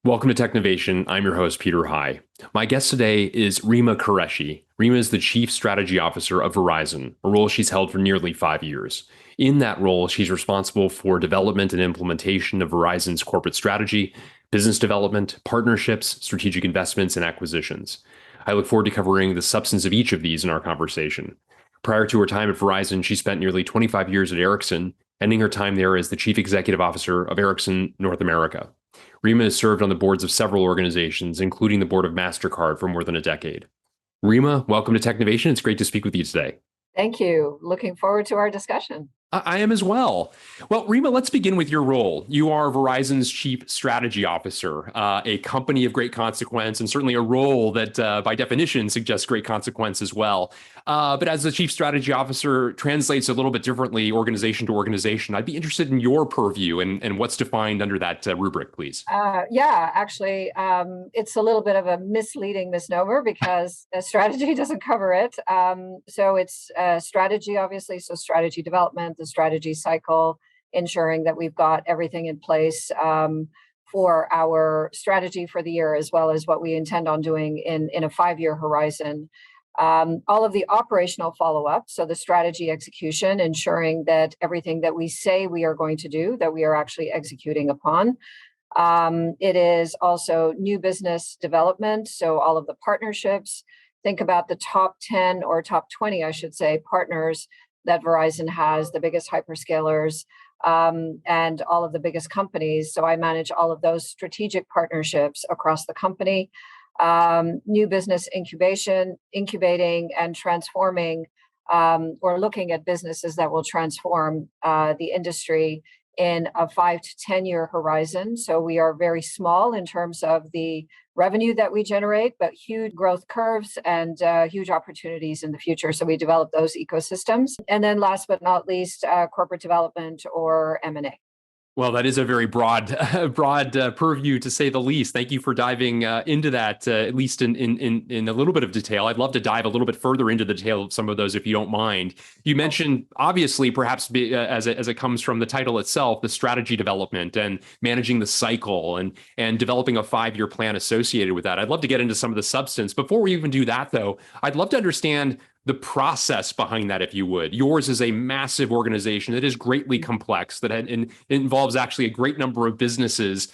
Welcome to Technovation. I'm your host, Peter High. My guest today is Rima Qureshi. Rima is the Chief Strategy Officer of Verizon, a role she's held for nearly 5 years. In that role, she's responsible for development and implementation of Verizon's corporate strategy, business development, partnerships, strategic investments, and acquisitions. I look forward to covering the substance of each of these in our conversation. Prior to her time at Verizon, she spent nearly 25 years at Ericsson, ending her time there as the Chief Executive Officer of Ericsson North America. Rima has served on the boards of several organizations, including the board of MasterCard for more than a decade. Rima, welcome to Technovation. It's great to speak with you today. Thank you. Looking forward to our discussion. I am as well. Well, Rima, let's begin with your role. You are Verizon's Chief Strategy Officer, a company of great consequence, and certainly a role that, by definition, suggests great consequence as well. But as the Chief Strategy Officer translates a little bit differently organization to organization, I'd be interested in your purview and what's defined under that rubric, please. Actually, it's a little bit of a misleading misnomer because strategy doesn't cover it. So it's strategy, obviously, so strategy development, the strategy cycle, ensuring that we've got everything in place for our strategy for the year, as well as what we intend on doing in a 5-year horizon. All of the operational follow-up, so the strategy execution, ensuring that everything that we say we are going to do, that we are actually executing upon. It is also new business development, so all of the partnerships. Think about the top 10 or top 20, I should say, partners that Verizon has, the biggest hyperscalers, and all of the biggest companies. So I manage all of those strategic partnerships across the company. New business incubation, incubating and transforming, or looking at businesses that will transform the industry in a 5 to 10-year horizon. So we are very small in terms of the revenue that we generate, but huge growth curves and huge opportunities in the future. So we develop those ecosystems. And then last but not least, corporate development or M&A. Well, that is a very broad purview, to say the least. Thank you for diving into that, at least in a little bit of detail. I'd love to dive a little bit further into the detail of some of those, if you don't mind. You mentioned, obviously, perhaps as it comes from the title itself, the strategy development and managing the cycle and developing a 5-year plan associated with that. I'd love to get into some of the substance. Before we even do that, though, I'd love to understand the process behind that, if you would. Yours is a massive organization that is greatly complex, that involves actually a great number of businesses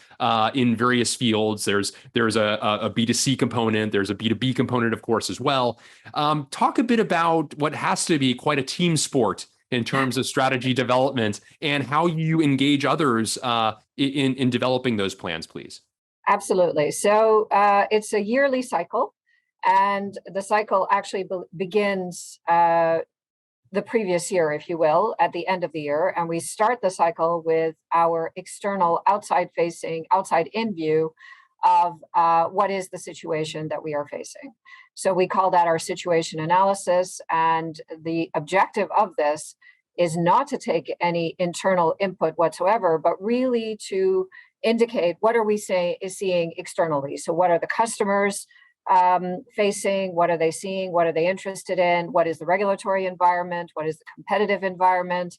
in various fields. There's a B2C component, there's a B2B component, of course, as well. Talk a bit about what has to be quite a team sport in terms of strategy development and how you engage others in developing those plans, please. Absolutely. So it's a yearly cycle. And the cycle actually begins the previous year, if you will, at the end of the year. And we start the cycle with our external, outside in view of what is the situation that we are facing. So we call that our situation analysis. And the objective of this is not to take any internal input whatsoever, but really to indicate what are we seeing externally. So what are the customers facing, what are they seeing, what are they interested in, what is the regulatory environment, what is the competitive environment,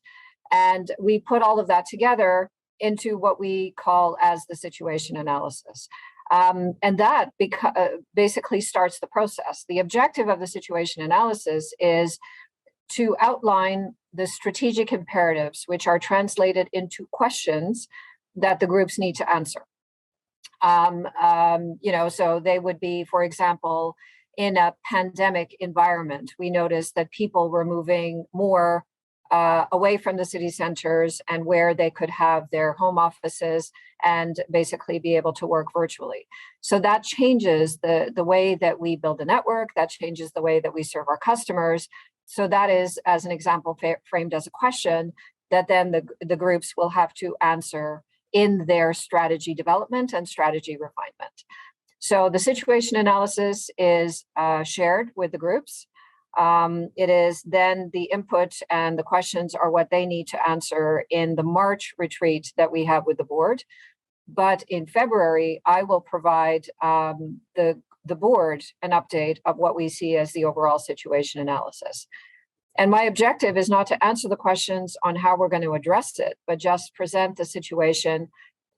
and we put all of that together into what we call as the situation analysis. And that basically starts the process. The objective of the situation analysis is to outline the strategic imperatives, which are translated into questions that the groups need to answer. So they would be, for example, in a pandemic environment, we noticed that people were moving more away from the city centers and where they could have their home offices and basically be able to work virtually. So that changes the way that we build a network, that changes the way that we serve our customers. So that is, as an example, framed as a question that then the groups will have to answer in their strategy development and strategy refinement. So the situation analysis is shared with the groups. It is then the input and the questions are what they need to answer in the March retreat that we have with the board. But in February, I will provide the board an update of what we see as the overall situation analysis. And my objective is not to answer the questions on how we're going to address it, but just present the situation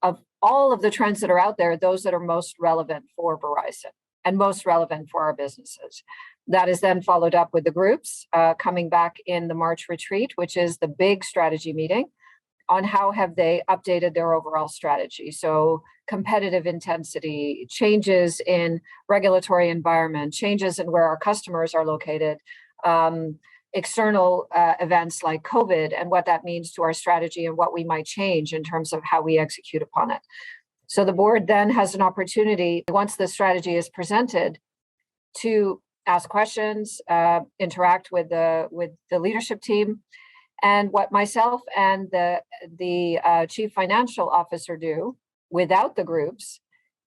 of all of the trends that are out there, those that are most relevant for Verizon and most relevant for our businesses. That is then followed up with the groups coming back in the March retreat, which is the big strategy meeting, on how have they updated their overall strategy. So competitive intensity, changes in regulatory environment, changes in where our customers are located, external events like COVID and what that means to our strategy and what we might change in terms of how we execute upon it. So the board then has an opportunity, once the strategy is presented, to ask questions, interact with the leadership team. And what myself and the chief financial officer do without the groups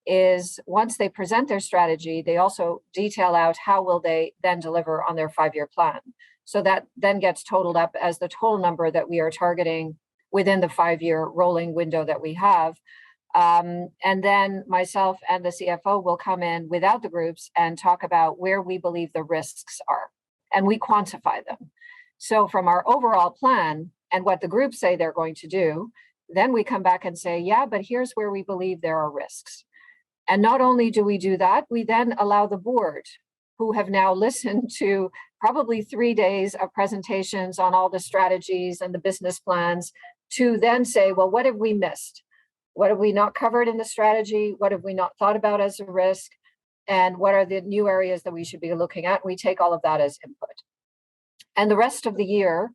is once they present their strategy, they also detail out how will they then deliver on their 5-year plan. So that then gets totaled up as the total number that we are targeting within the 5-year rolling window that we have. And then myself and the CFO will come in without the groups and talk about where we believe the risks are, and we quantify them. So from our overall plan and what the groups say they're going to do, then we come back and say, yeah, but here's where we believe there are risks. And not only do we do that, we then allow the board, who have now listened to probably 3 days of presentations on all the strategies and the business plans, to then say, well, what have we missed? What have we not covered in the strategy? What have we not thought about as a risk? And what are the new areas that we should be looking at? We take all of that as input. And the rest of the year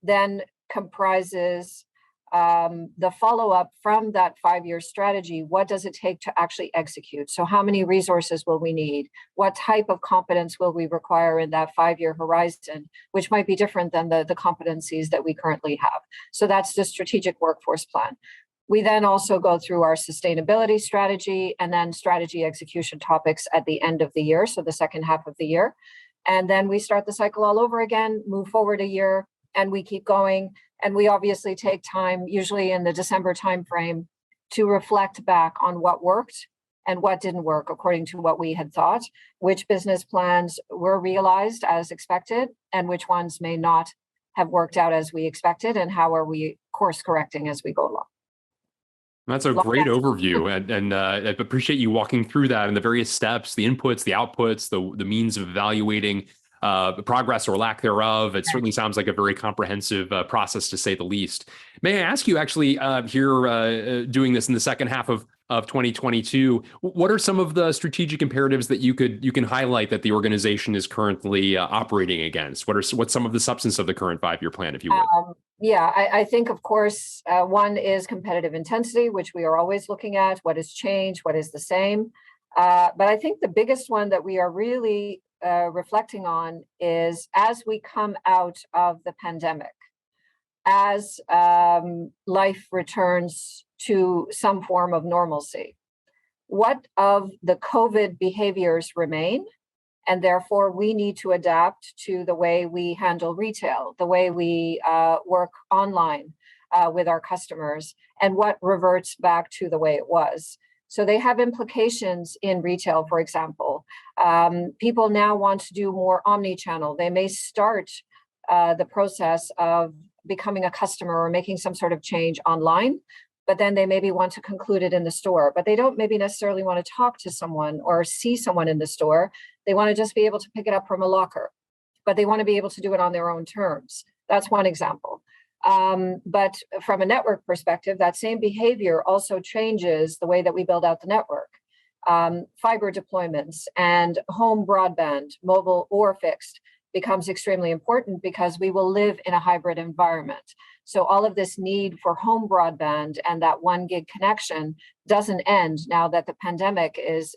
then comprises the follow-up from that 5-year strategy. What does it take to actually execute? So how many resources will we need? What type of competence will we require in that 5-year horizon, which might be different than the competencies that we currently have? So that's the strategic workforce plan. We then also go through our sustainability strategy and then strategy execution topics at the end of the year, so the second half of the year. And then we start the cycle all over again, move forward a year, and we keep going. And we obviously take time, usually in the December timeframe, to reflect back on what worked and what didn't work according to what we had thought, which business plans were realized as expected, and which ones may not have worked out as we expected, and how are we course correcting as we go along. That's a great overview, and I appreciate you walking through that and the various steps, the inputs, the outputs, the means of evaluating progress or lack thereof. It certainly sounds like a very comprehensive process, to say the least. May I ask you, actually, here doing this in the second half of 2022, what are some of the strategic imperatives that you can highlight that the organization is currently operating against? What's some of the substance of the current 5-year plan, if you would? Yeah, I think, of course, one is competitive intensity, which we are always looking at. What has changed? What is the same? But I think the biggest one that we are really reflecting on is, as we come out of the pandemic, as life returns to some form of normalcy, what of the COVID behaviors remain? And therefore, we need to adapt to the way we handle retail, the way we work online with our customers, and what reverts back to the way it was. So they have implications in retail, for example. People now want to do more omni-channel. They may start the process of becoming a customer or making some sort of change online, but then they maybe want to conclude it in the store. But they don't maybe necessarily want to talk to someone or see someone in the store. They want to just be able to pick it up from a locker, but they want to be able to do it on their own terms. That's one example. But from a network perspective, that same behavior also changes the way that we build out the network. Fiber deployments and home broadband, mobile or fixed, becomes extremely important because we will live in a hybrid environment. So all of this need for home broadband and that 1 gig connection doesn't end now that the pandemic is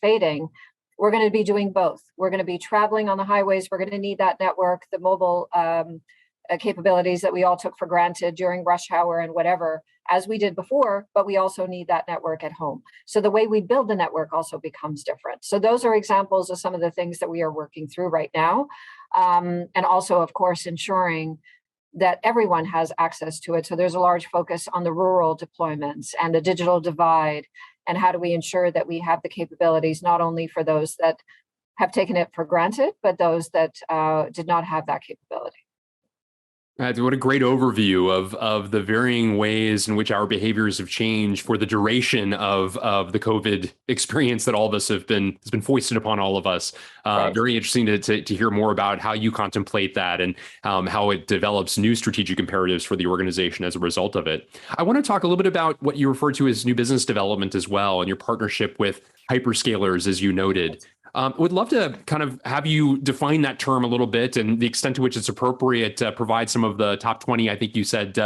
fading. We're going to be doing both. We're going to be traveling on the highways. We're going to need that network, the mobile capabilities that we all took for granted during rush hour and whatever, as we did before, but we also need that network at home. So the way we build the network also becomes different. So those are examples of some of the things that we are working through right now. And also, of course, ensuring that everyone has access to it. So there's a large focus on the rural deployments and the digital divide, and how do we ensure that we have the capabilities not only for those that have taken it for granted, but those that did not have that capability. What a great overview of the varying ways in which our behaviors have changed for the duration of the COVID experience that all of us has been foisted upon all of us. Right. Very interesting to hear more about how you contemplate that and how it develops new strategic imperatives for the organization as a result of it. I want to talk a little bit about what you refer to as new business development as well, and your partnership with hyperscalers, as you noted. Would love to kind of have you define that term a little bit and the extent to which it's appropriate. Provide some of the top 20. I think you said,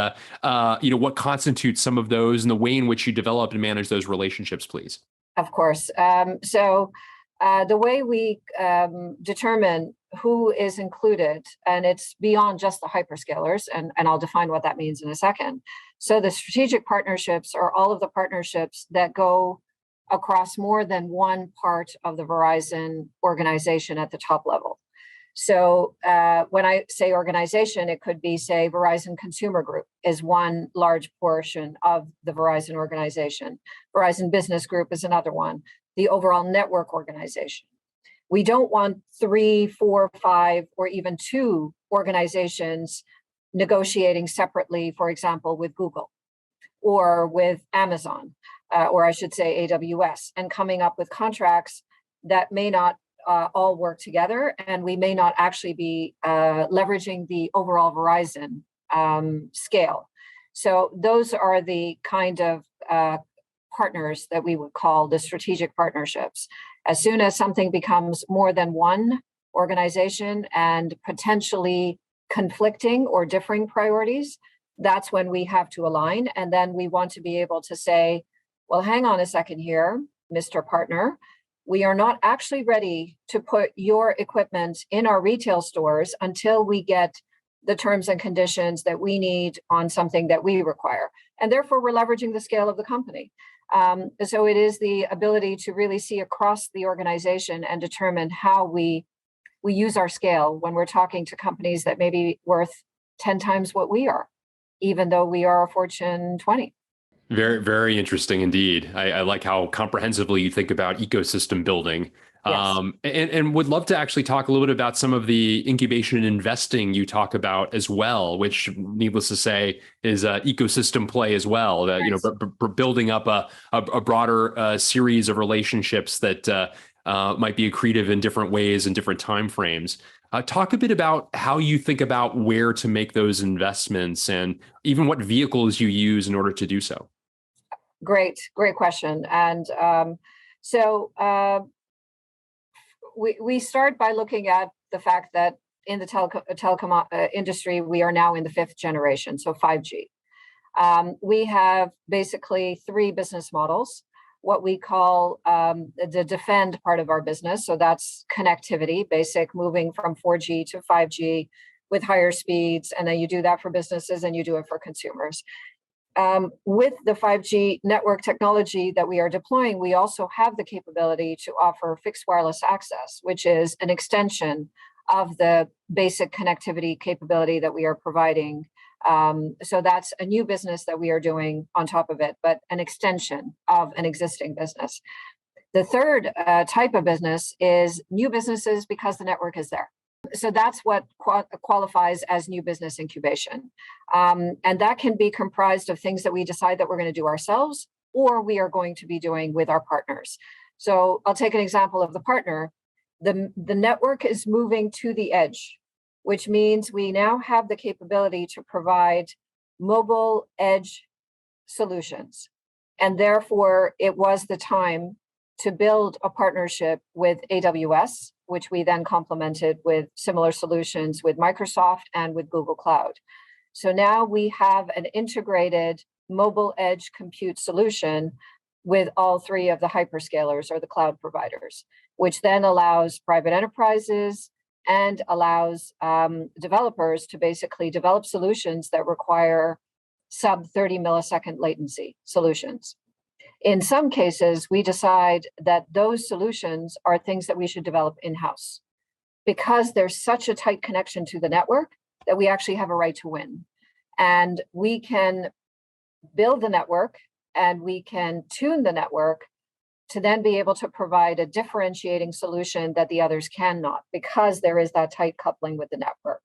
what constitutes some of those and the way in which you develop and manage those relationships, please. Of course. The way we determine who is included, and it's beyond just the hyperscalers, and I'll define what that means in a second. So the strategic partnerships are all of the partnerships that go across more than one part of the Verizon organization at the top level. So when I say organization, it could be, say, Verizon Consumer Group is one large portion of the Verizon organization. Verizon Business Group is another one. The overall network organization. We don't want 3, 4, 5, or even 2 organizations negotiating separately, for example, with Google or with Amazon, or I should say AWS, and coming up with contracts that may not all work together, and we may not actually be leveraging the overall Verizon scale. So those are the kind of partners that we would call the strategic partnerships. As soon as something becomes more than one organization and potentially conflicting or differing priorities, that's when we have to align. And then we want to be able to say, well, hang on a second here, Mr. Partner. We are not actually ready to put your equipment in our retail stores until we get the terms and conditions that we need on something that we require. And therefore, we're leveraging the scale of the company. So it is the ability to really see across the organization and determine how we use our scale when we're talking to companies that may be worth 10 times what we are, even though we are a Fortune 20. Very, very interesting indeed. I like how comprehensively you think about ecosystem building. Yes. And would love to actually talk a little bit about some of the incubation and investing you talk about as well, which, needless to say, is ecosystem play as well. Building up a broader series of relationships that might be accretive in different ways in different timeframes. Talk a bit about how you think about where to make those investments and even what vehicles you use in order to do so. Great question. And we start by looking at the fact that in the telecom industry, we are now in the 5th generation, so 5G. We have basically 3 business models. What we call the defend part of our business. So that's connectivity, basic, moving from 4G to 5G with higher speeds. And then you do that for businesses and you do it for consumers. With the 5G network technology that we are deploying, we also have the capability to offer fixed wireless access, which is an extension of the basic connectivity capability that we are providing. So that's a new business that we are doing on top of it, but an extension of an existing business. The third type of business is new businesses because the network is there. So that's what qualifies as new business incubation. And that can be comprised of things that we decide that we're going to do ourselves, or we are going to be doing with our partners. So I'll take an example of the partner. The network is moving to the edge, which means we now have the capability to provide mobile edge solutions. And therefore, it was the time to build a partnership with AWS, which we then complemented with similar solutions with Microsoft and with Google Cloud. So now we have an integrated mobile edge compute solution with all 3 of the hyperscalers or the cloud providers, which then allows private enterprises and allows developers to basically develop solutions that require sub 30 millisecond latency solutions. In some cases, we decide that those solutions are things that we should develop in-house because there's such a tight connection to the network that we actually have a right to win. And we can build the network and we can tune the network to then be able to provide a differentiating solution that the others cannot because there is that tight coupling with the network.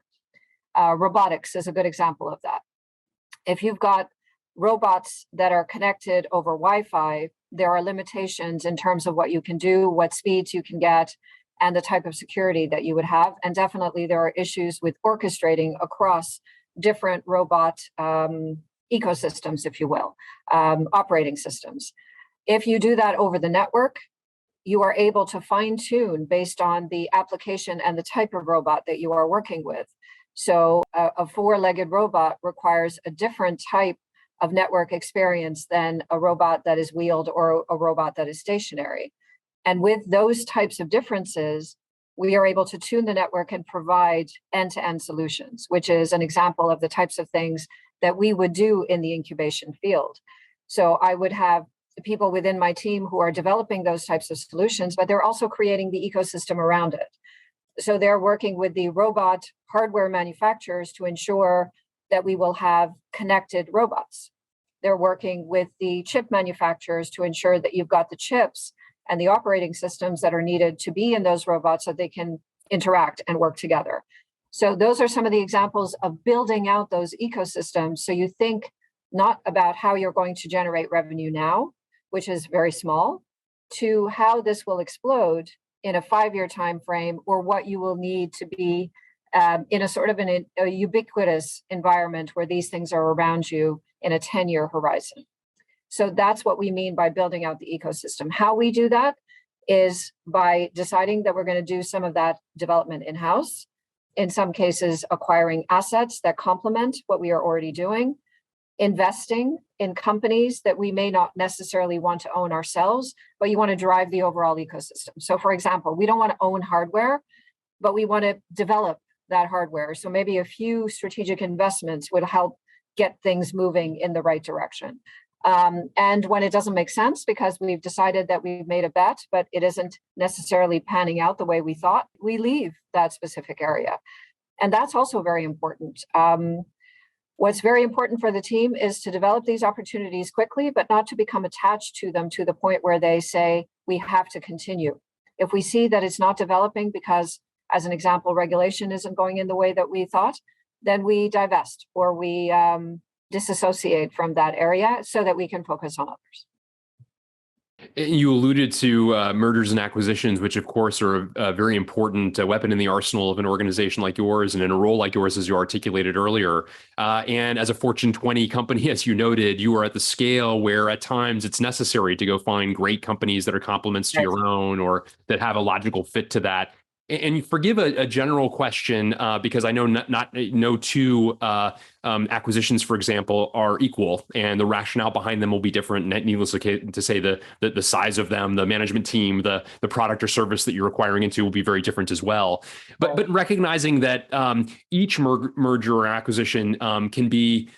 Robotics is a good example of that. If you've got robots that are connected over Wi-Fi, there are limitations in terms of what you can do, what speeds you can get, and the type of security that you would have. And definitely there are issues with orchestrating across different robot ecosystems, if you will, operating systems. If you do that over the network, you are able to fine tune based on the application and the type of robot that you are working with. So a four-legged robot requires a different type of network experience than a robot that is wheeled or a robot that is stationary. And with those types of differences, we are able to tune the network and provide end-to-end solutions, which is an example of the types of things that we would do in the incubation field. So I would have the people within my team who are developing those types of solutions, but they're also creating the ecosystem around it. So they're working with the robot hardware manufacturers to ensure that we will have connected robots. They're working with the chip manufacturers to ensure that you've got the chips and the operating systems that are needed to be in those robots so they can interact and work together. So those are some of the examples of building out those ecosystems. So you think not about how you're going to generate revenue now, which is very small, to how this will explode in a 5-year time frame, or what you will need to be in a sort of a ubiquitous environment where these things are around you in a 10-year horizon. So that's what we mean by building out the ecosystem. How we do that is by deciding that we're going to do some of that development in-house, in some cases acquiring assets that complement what we are already doing, investing in companies that we may not necessarily want to own ourselves, but you want to drive the overall ecosystem. So for example, we don't want to own hardware, but we want to develop that hardware. So maybe a few strategic investments would help get things moving in the right direction. And when it doesn't make sense because we've decided that we've made a bet, but it isn't necessarily panning out the way we thought, we leave that specific area. And that's also very important. What's very important for the team is to develop these opportunities quickly, but not to become attached to them to the point where they say, we have to continue. If we see that it's not developing because, as an example, regulation isn't going in the way that we thought, then we divest or we disassociate from that area so that we can focus on others. You alluded to mergers and acquisitions, which of course are a very important weapon in the arsenal of an organization like yours and in a role like yours, as you articulated earlier. And as a Fortune 20 company, as you noted, you are at the scale where at times it's necessary to go find great companies that are complements to your own or that have a logical fit to that. And forgive a general question, because I know no two acquisitions, for example, are equal, and the rationale behind them will be different. Needless to say, the size of them, the management team, the product or service that you're acquiring into will be very different as well. But recognizing that each merger or acquisition can be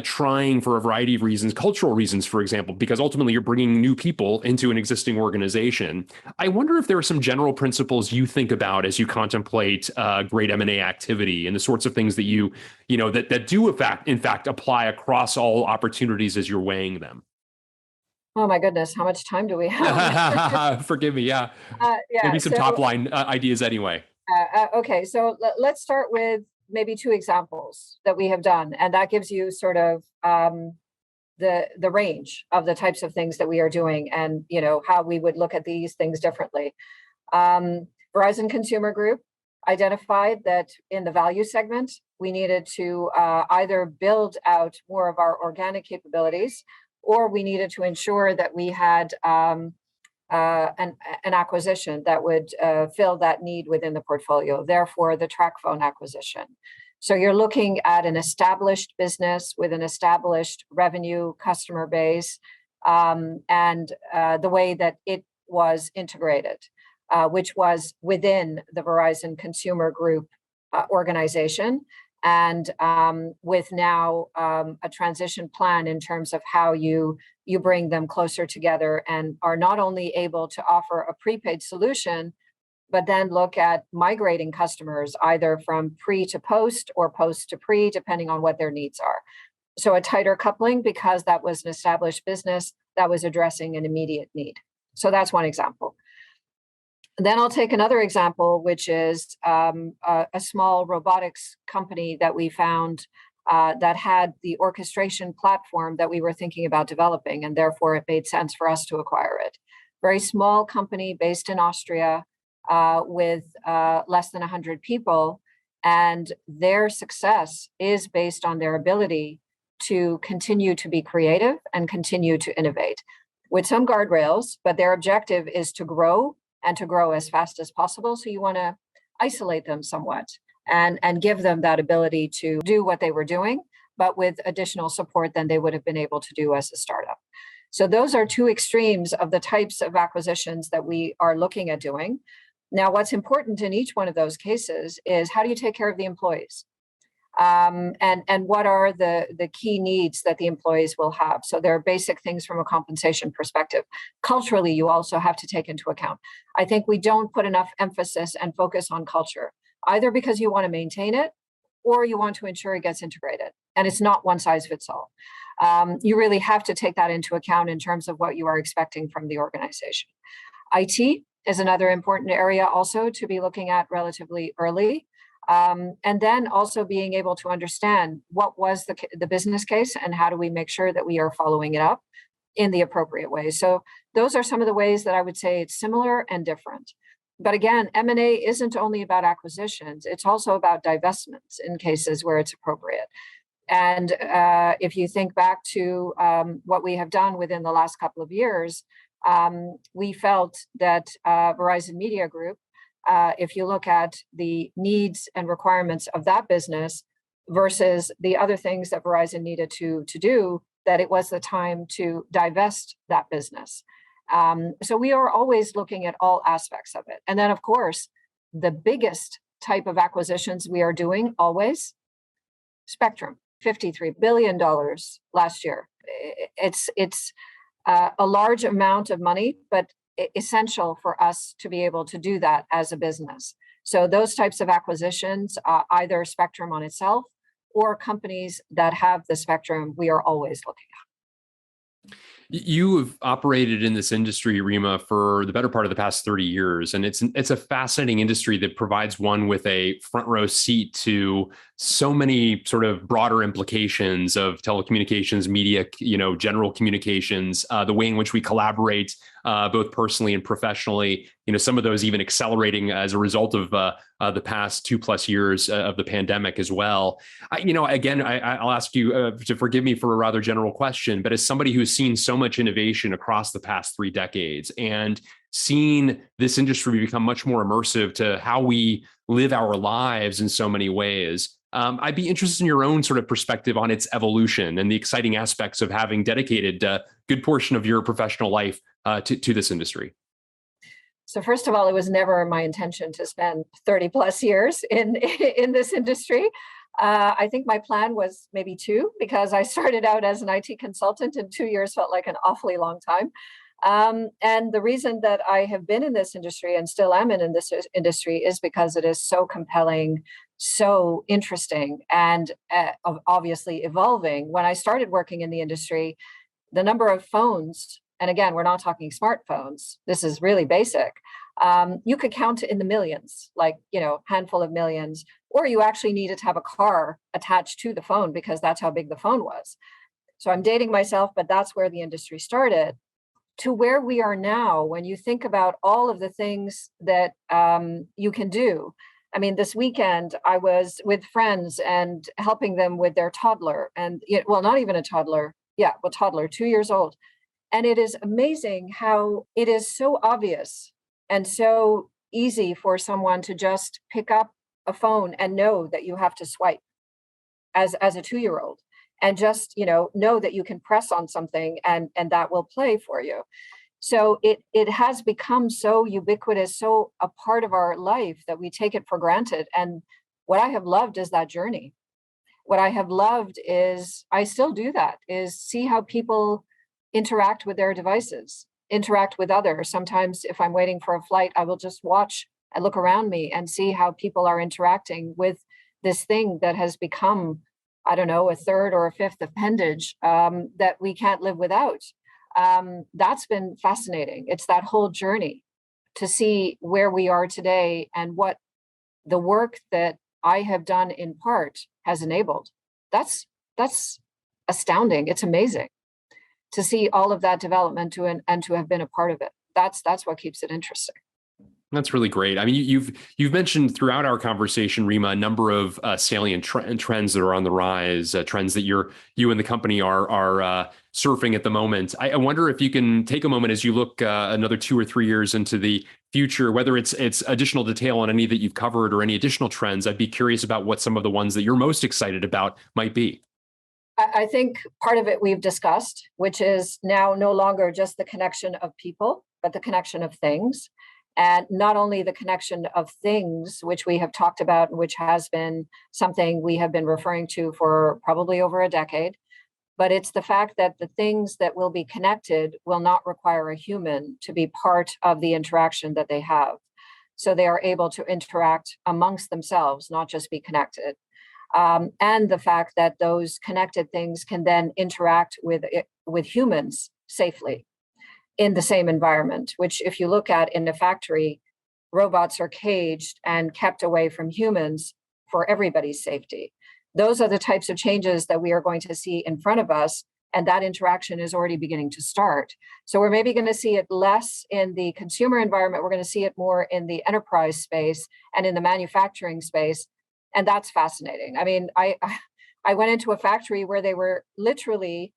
trying for a variety of reasons, cultural reasons, for example, because ultimately you're bringing new people into an existing organization. I wonder if there are some general principles you think about as you contemplate great M&A activity and the sorts of things that that do in fact apply across all opportunities as you're weighing them. Oh my goodness, how much time do we have? Forgive me, yeah. Yeah. Maybe some top line ideas anyway. Okay, so let's start with maybe 2 examples that we have done, and that gives you sort of the range of the types of things that we are doing, and how we would look at these things differently. Verizon Consumer Group identified that in the value segment, we needed to either build out more of our organic capabilities, or we needed to ensure that we had an acquisition that would fill that need within the portfolio, therefore the TracFone acquisition. So you're looking at an established business with an established revenue customer base, and the way that it was integrated, which was within the Verizon Consumer Group organization, and with now a transition plan in terms of how you bring them closer together and are not only able to offer a prepaid solution, but then look at migrating customers either from pre to post or post to pre, depending on what their needs are. So a tighter coupling because that was an established business that was addressing an immediate need. So that's one example. Then I'll take another example, which is a small robotics company that we found that had the orchestration platform that we were thinking about developing, and therefore it made sense for us to acquire it. Very small company based in Austria with less than 100 people, and their success is based on their ability to continue to be creative and continue to innovate with some guardrails, but their objective is to grow and to grow as fast as possible. So you want to isolate them somewhat and give them that ability to do what they were doing, but with additional support than they would have been able to do as a startup. So those are two extremes of the types of acquisitions that we are looking at doing. Now, what's important in each one of those cases is how do you take care of the employees? And what are the key needs that the employees will have? So there are basic things from a compensation perspective. Culturally, you also have to take into account. I think we don't put enough emphasis and focus on culture, either because you want to maintain it or you want to ensure it gets integrated. And it's not one size fits all. You really have to take that into account in terms of what you are expecting from the organization. IT is another important area also to be looking at relatively early. And then also being able to understand what was the business case and how do we make sure that we are following it up in the appropriate way. So those are some of the ways that I would say it's similar and different. But again, M&A isn't only about acquisitions, it's also about divestments in cases where it's appropriate. And if you think back to what we have done within the last couple of years, we felt that Verizon Media Group, if you look at the needs and requirements of that business versus the other things that Verizon needed to do, that it was the time to divest that business. So we are always looking at all aspects of it. And then, of course, the biggest type of acquisitions we are doing always, spectrum, $53 billion last year. It's a large amount of money, but essential for us to be able to do that as a business. So those types of acquisitions, either spectrum on itself or companies that have the spectrum, we are always looking at. You have operated in this industry, Rima, for the better part of the past 30 years. And it's a fascinating industry that provides one with a front row seat to so many sort of broader implications of telecommunications, media, general communications, the way in which we collaborate, both personally and professionally, some of those even accelerating as a result of the past 2+ years of the pandemic as well. I'll ask you to forgive me for a rather general question, but as somebody who's seen so much innovation across the past 3 decades and seen this industry become much more immersive to how we live our lives in so many ways, I'd be interested in your own sort of perspective on its evolution and the exciting aspects of having dedicated a good portion of your professional life to this industry. So first of all, it was never my intention to spend 30+ years in this industry. I think my plan was maybe 2, because I started out as an IT consultant and 2 years felt like an awfully long time. And the reason that I have been in this industry and still am in this industry is because it is so compelling, so interesting, and obviously evolving. When I started working in the industry, the number of phones, and again, we're not talking smartphones, this is really basic, you could count in the millions, like, handful of millions, or you actually needed to have a car attached to the phone because that's how big the phone was. So I'm dating myself, but that's where the industry started. To where we are now, when you think about all of the things that you can do. I mean, this weekend I was with friends and helping them with their toddler, and not even a toddler, toddler, 2 years old. And it is amazing how it is so obvious and so easy for someone to just pick up a phone and know that you have to swipe as a 2-year-old, and just know that you can press on something and that will play for you. So it has become so ubiquitous, so a part of our life that we take it for granted. And what I have loved is that journey. What I have loved is, I still do that, is see how people interact with their devices, interact with others. Sometimes if I'm waiting for a flight, I will just watch and look around me and see how people are interacting with this thing that has become, I don't know, a third or a fifth appendage that we can't live without. That's been fascinating. It's that whole journey. to see where we are today and what the work that I have done in part has enabled. That's astounding. It's amazing to see all of that development and to have been a part of it. That's what keeps it interesting. That's really great. I mean, you've mentioned throughout our conversation, Rima, a number of salient trends that are on the rise, trends that you and the company are surfing at the moment. I wonder if you can take a moment as you look another 2 or 3 years into the future, whether it's additional detail on any that you've covered or any additional trends. I'd be curious about what some of the ones that you're most excited about might be. I think part of it we've discussed, which is now no longer just the connection of people, but the connection of things. And not only the connection of things, which we have talked about, and which has been something we have been referring to for probably over a decade, but it's the fact that the things that will be connected will not require a human to be part of the interaction that they have. So they are able to interact amongst themselves, not just be connected. And the fact that those connected things can then interact with humans safely in the same environment, which if you look at in the factory, robots are caged and kept away from humans for everybody's safety. Those are the types of changes that we are going to see in front of us, and that interaction is already beginning to start. So we're maybe going to see it less in the consumer environment. We're going to see it more in the enterprise space and in the manufacturing space. And that's fascinating. I mean, I went into a factory where they were literally,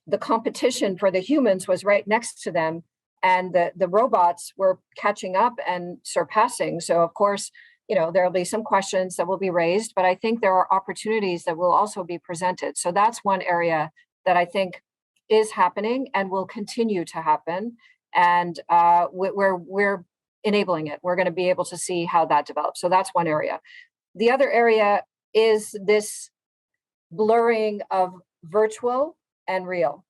the competition for the humans was right next to them, and the robots were catching up and surpassing. So of course, there'll be some questions that will be raised, but I think there are opportunities that will also be presented. So that's one area that I think is happening and will continue to happen. And we're enabling it. We're going to be able to see how that develops. So that's one area. The other area is this blurring of virtual and real,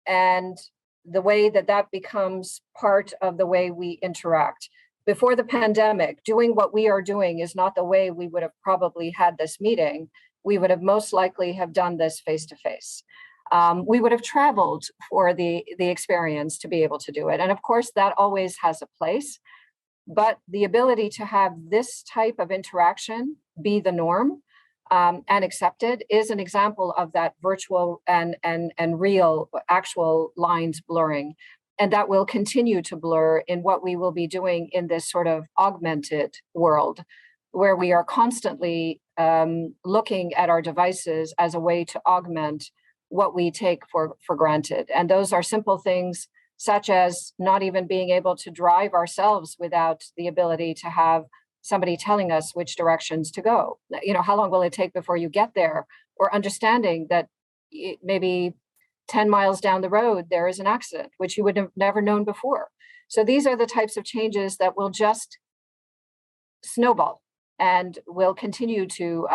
and the way that becomes part of the way we interact. Before the pandemic, doing what we are doing is not the way we would have probably had this meeting. We would have most likely have done this face to face. We would have traveled for the experience to be able to do it. And of course, that always has a place. But the ability to have this type of interaction be the norm and accepted is an example of that virtual and real actual lines blurring. And that will continue to blur in what we will be doing in this sort of augmented world, where we are constantly looking at our devices as a way to augment what we take for granted. And those are simple things such as not even being able to drive ourselves without the ability to have somebody telling us which directions to go. How long will it take before you get there? Or understanding that maybe 10 miles down the road, there is an accident, which you would have never known before. So these are the types of changes that will just snowball and will continue to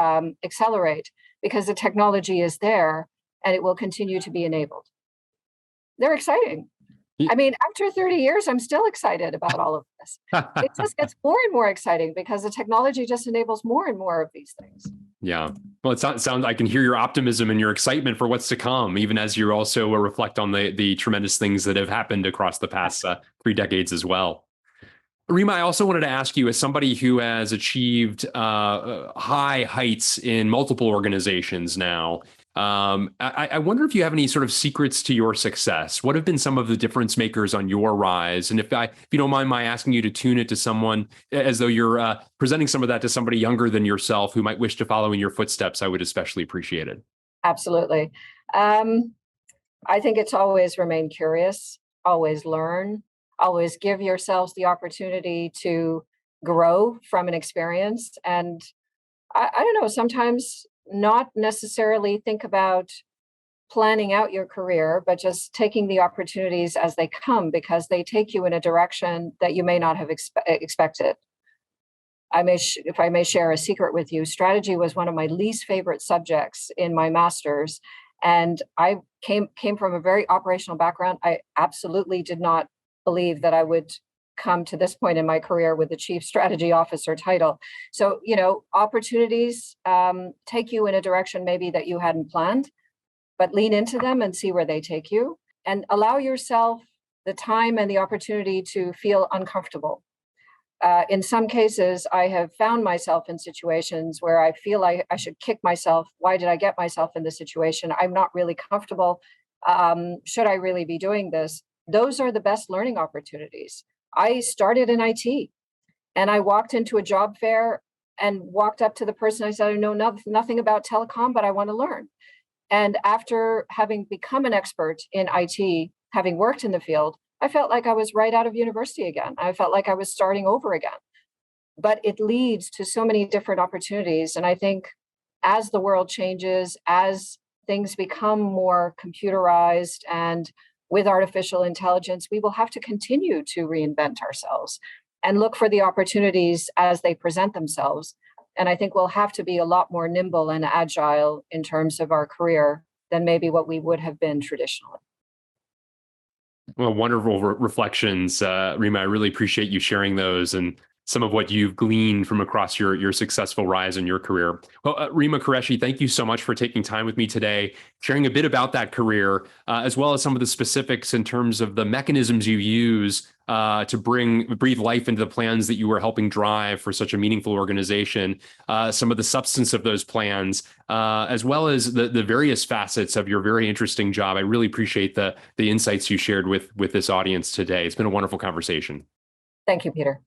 accelerate because the technology is there and it will continue to be enabled. They're exciting. I mean, after 30 years, I'm still excited about all of this. It just gets more and more exciting because the technology just enables more and more of these things. Yeah. Well, it sounds, I can hear your optimism and your excitement for what's to come, even as you also reflect on the tremendous things that have happened across the past 3 decades as well. Rima, I also wanted to ask you, as somebody who has achieved high heights in multiple organizations now, I wonder if you have any sort of secrets to your success. What have been some of the difference makers on your rise? And if you don't mind my asking you to tune it to someone as though you're presenting some of that to somebody younger than yourself who might wish to follow in your footsteps, I would especially appreciate it. Absolutely. I think it's always remain curious, always learn, always give yourselves the opportunity to grow from an experience. And I don't know, sometimes not necessarily think about planning out your career, but just taking the opportunities as they come because they take you in a direction that you may not have expected. If I may share a secret with you, strategy was one of my least favorite subjects in my master's. And I came from a very operational background. I absolutely did not believe that I would come to this point in my career with the chief strategy officer title. So, opportunities take you in a direction maybe that you hadn't planned, but lean into them and see where they take you and allow yourself the time and the opportunity to feel uncomfortable. In some cases, I have found myself in situations where I feel like I should kick myself. Why did I get myself in this situation? I'm not really comfortable. Should I really be doing this? Those are the best learning opportunities. I started in IT and I walked into a job fair and walked up to the person. I said, I know nothing about telecom, but I want to learn. And after having become an expert in IT, having worked in the field, I felt like I was right out of university again. I felt like I was starting over again. But it leads to so many different opportunities. And I think as the world changes, as things become more computerized and with artificial intelligence, we will have to continue to reinvent ourselves and look for the opportunities as they present themselves. And I think we'll have to be a lot more nimble and agile in terms of our career than maybe what we would have been traditionally. Well, wonderful reflections, Rima. I really appreciate you sharing those and some of what you've gleaned from across your successful rise in your career. Well, Rima Qureshi, thank you so much for taking time with me today, sharing a bit about that career, as well as some of the specifics in terms of the mechanisms you use to breathe life into the plans that you were helping drive for such a meaningful organization, some of the substance of those plans, as well as the various facets of your very interesting job. I really appreciate the insights you shared with this audience today. It's been a wonderful conversation. Thank you, Peter.